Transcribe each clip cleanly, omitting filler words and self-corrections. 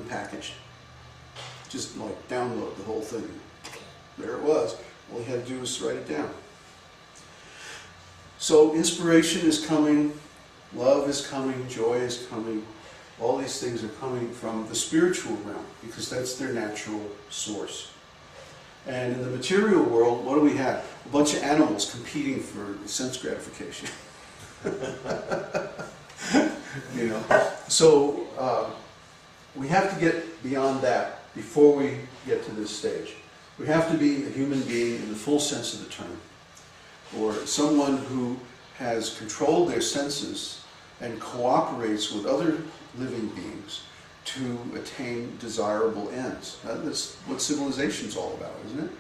unpackaged. Just like download the whole thing. There it was. All you had to do was write it down. So inspiration is coming, love is coming, joy is coming. All these things are coming from the spiritual realm because that's their natural source. And in the material world, what do we have? A bunch of animals competing for sense gratification. You know, so we have to get beyond that before we get to this stage. We have to be a human being in the full sense of the term, or someone who has controlled their senses and cooperates with other living beings to attain desirable ends. That's what civilization's all about, isn't it?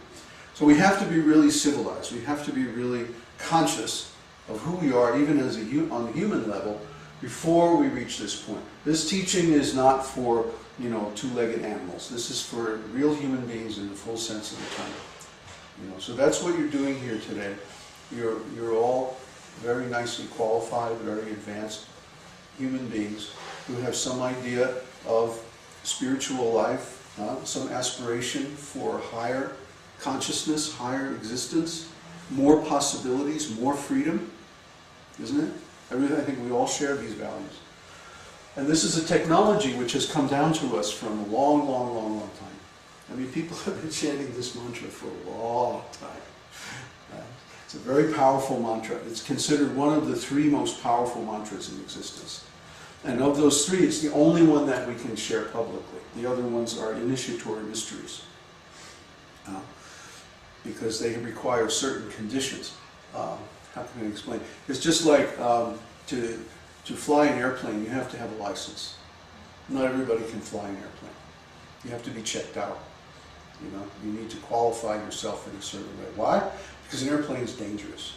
So we have to be really civilized. We have to be really conscious of who we are, even as on the human level, before we reach this point. This teaching is not for, you know, two-legged animals. This is for real human beings in the full sense of the term. You know, so that's what you're doing here today. You're all very nicely qualified, very advanced human beings who have some idea of spiritual life, some aspiration for higher consciousness, higher existence, more possibilities, more freedom, isn't it? I think we all share these values. And this is a technology which has come down to us from a long, long, long, long time. I mean, people have been chanting this mantra for a long time. It's a very powerful mantra. It's considered one of the 3 most powerful mantras in existence. And of those 3, it's the only one that we can share publicly. The other ones are initiatory mysteries. Because they require certain conditions. How can I explain? It's just like to fly an airplane, you have to have a license. Not everybody can fly an airplane. You have to be checked out. You know, you need to qualify yourself in a certain way. Why? Because an airplane is dangerous.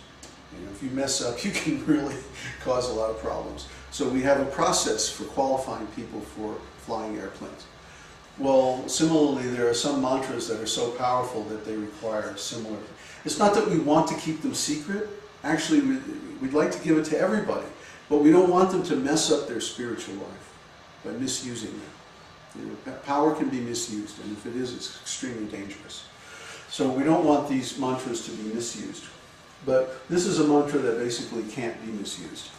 You know, if you mess up, you can really cause a lot of problems. So we have a process for qualifying people for flying airplanes. Well, similarly, there are some mantras that are so powerful that they require similar. It's not that we want to keep them secret. Actually, we'd like to give it to everybody, but we don't want them to mess up their spiritual life by misusing them. You know, power can be misused, and if it is, it's extremely dangerous. So we don't want these mantras to be misused. But this is a mantra that basically can't be misused.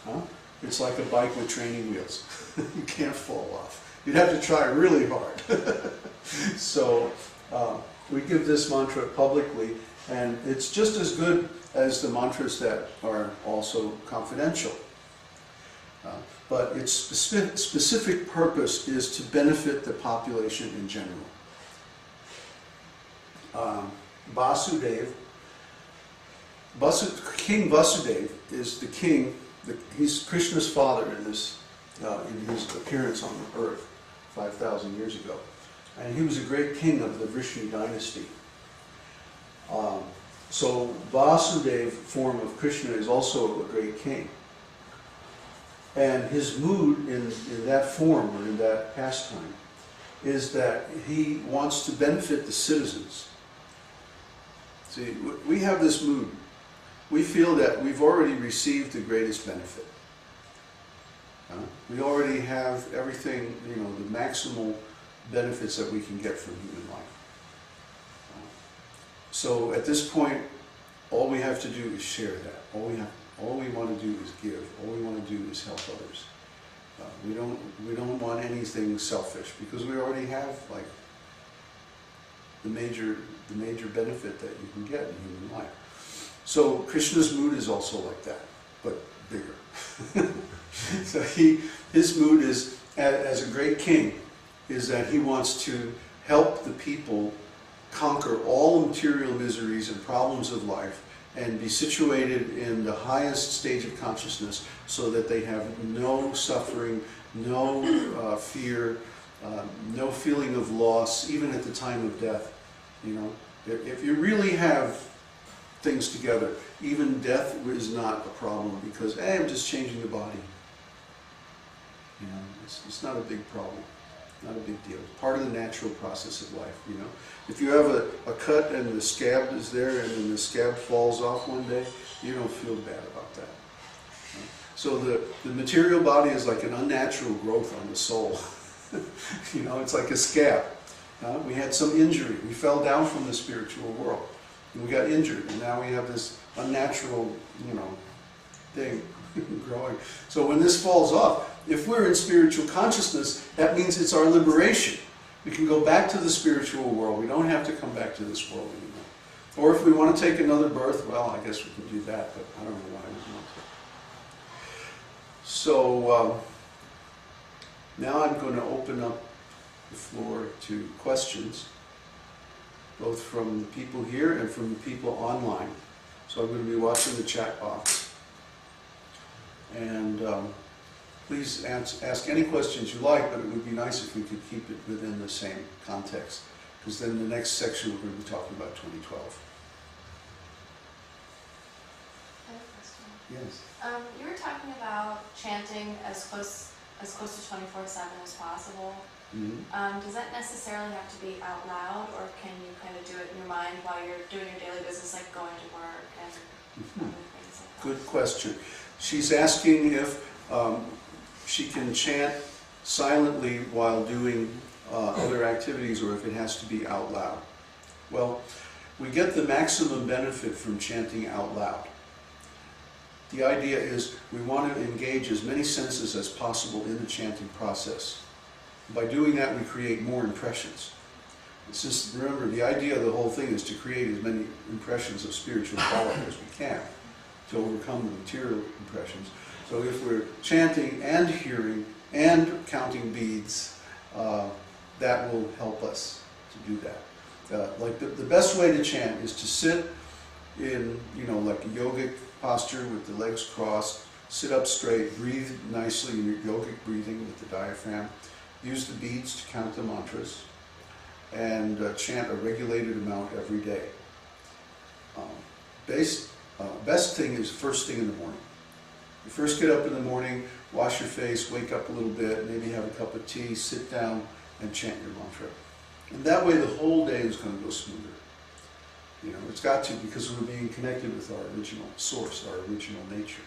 It's like a bike with training wheels. You can't fall off. You'd have to try really hard. So we give this mantra publicly, and it's just as good as the mantras that are also confidential. But its specific purpose is to benefit the population in general. King Vasudeva is the king. He's Krishna's father in his appearance on the earth 5,000 years ago, and he was a great king of the Vishnu dynasty. So Vasudeva form of Krishna is also a great king. And his mood in that form, or in that pastime, is that he wants to benefit the citizens. See, we have this mood. We feel that we've already received the greatest benefit. We already have everything, you know, the maximal benefits that we can get from human life. So at this point, all we have to do is share that. All we want to do is give. All we want to do is help others. We don't want anything selfish, because we already have like the major benefit that you can get in human life. So Krishna's mood is also like that, but bigger. So his mood is, as a great king, is that he wants to help the people conquer all material miseries and problems of life, and be situated in the highest stage of consciousness, so that they have no suffering, no fear, no feeling of loss, even at the time of death. You know, if you really have things together, even death is not a problem, because hey, I'm just changing the body. You know, it's not a big problem. Not a big deal. It's part of the natural process of life, you know. If you have a cut and the scab is there, and then the scab falls off one day, you don't feel bad about that. So the material body is like an unnatural growth on the soul. You know, it's like a scab. We had some injury. We fell down from the spiritual world. And we got injured, and now we have this unnatural, you know, thing growing. So when this falls off, if we're in spiritual consciousness, that means it's our liberation. We can go back to the spiritual world. We don't have to come back to this world anymore. Or if we want to take another birth, well, I guess we can do that, but I don't know why we want to. So now I'm going to open up the floor to questions, both from the people here and from the people online. So I'm going to be watching the chat box. And please ask any questions you like, but it would be nice if we could keep it within the same context, because then the next section we're going to be talking about 2012. I have a question. Yes. You were talking about chanting as close to 24/7 as possible. Mm-hmm. Does that necessarily have to be out loud, or can you kind of do it in your mind while you're doing your daily business, like going to work and other things like that? Good question. She's asking if she can chant silently while doing other activities, or if it has to be out loud. Well, we get the maximum benefit from chanting out loud. The idea is we want to engage as many senses as possible in the chanting process. By doing that, we create more impressions. It's just, remember, the idea of the whole thing is to create as many impressions of spiritual quality as we can to overcome the material impressions. So if we're chanting and hearing and counting beads, that will help us to do that. Like the best way to chant is to sit in, you know, like a yogic posture with the legs crossed, sit up straight, breathe nicely in your yogic breathing with the diaphragm, use the beads to count the mantras, and chant a regulated amount every day. Best thing is first thing in the morning. You first get up in the morning, wash your face, wake up a little bit, maybe have a cup of tea, sit down and chant your mantra. And that way the whole day is going to go smoother. You know, it's got to, because we're being connected with our original source, our original nature.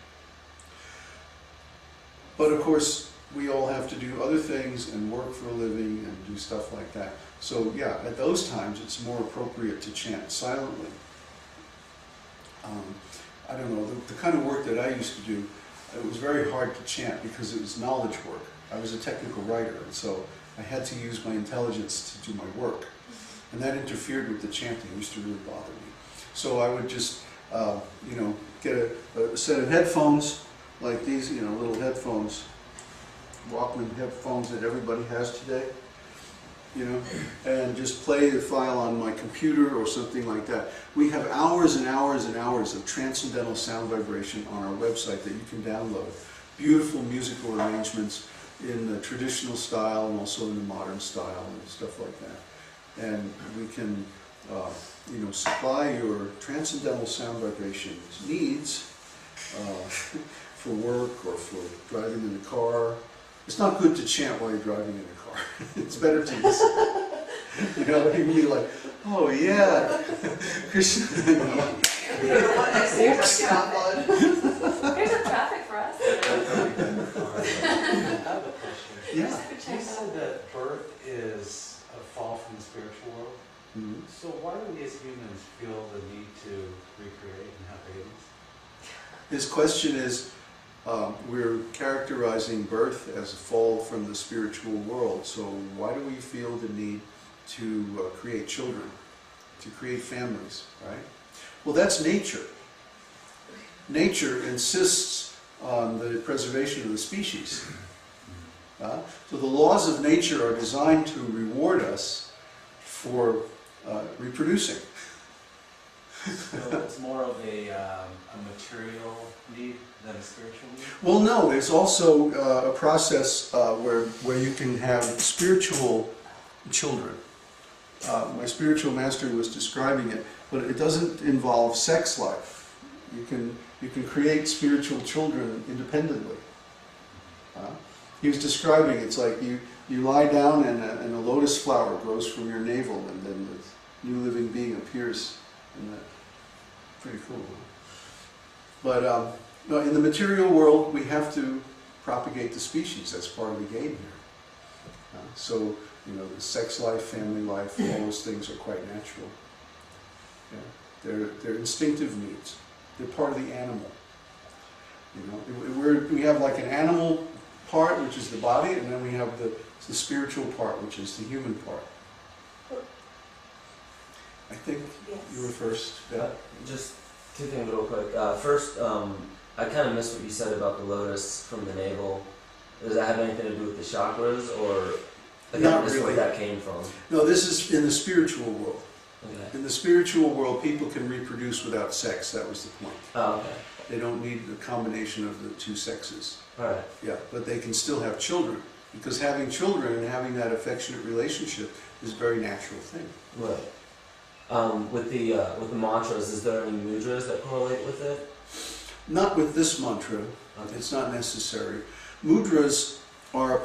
But of course, we all have to do other things and work for a living and do stuff like that. So yeah, at those times it's more appropriate to chant silently. I don't know, the kind of work that I used to do, it was very hard to chant because it was knowledge work. I was a technical writer, and so I had to use my intelligence to do my work. And that interfered with the chanting. It used to really bother me. So I would just, you know, get a set of headphones like these, you know, little headphones, Walkman headphones that everybody has today, you know, and just play the file on my computer or something like that. We have hours and hours and hours of transcendental sound vibration on our website that you can download. Beautiful musical arrangements in the traditional style and also in the modern style and stuff like that. And we can, you know, supply your transcendental sound vibration needs for work or for driving in the car. It's not good to chant while you're driving in a car. It's better to listen. You know, you'd be like, oh yeah, Krishna. Here's the traffic for us. I have a question. Yeah. You said that birth is a fall from the spiritual world. Mm-hmm. So why do we as humans feel the need to recreate and have babies? His question is, we're characterizing birth as a fall from the spiritual world, so why do we feel the need to create children, to create families, right? Well, that's nature. Nature insists on the preservation of the species. So the laws of nature are designed to reward us for reproducing. So it's more of a material need than a spiritual need? Well, no, there's also a process where you can have spiritual children. My spiritual master was describing it, but it doesn't involve sex life. You can create spiritual children independently. He was describing it's like you lie down and a lotus flower grows from your navel, and then the new living being appears in that. Pretty cool. But no, in the material world, we have to propagate the species. That's part of the game here. So, you know, the sex life, family life, all those things are quite natural. Yeah. They're instinctive needs. They're part of the animal. You know, we have like an animal part, which is the body, and then we have the spiritual part, which is the human part. I think you were first. Yeah. Just two things real quick. First, I kind of missed what you said about the lotus from the navel. Does that have anything to do with the chakras, or I Not missed really. where that came from? No, this is in the spiritual world. Okay. In the spiritual world, people can reproduce without sex. That was the point. Oh, okay. They don't need the combination of the two sexes. All right. Yeah, but they can still have children, because having children and having that affectionate relationship is a very natural thing. Right. With the mantras, is there any mudras that correlate with it? Not with this mantra. Okay. It's not necessary. Mudras are a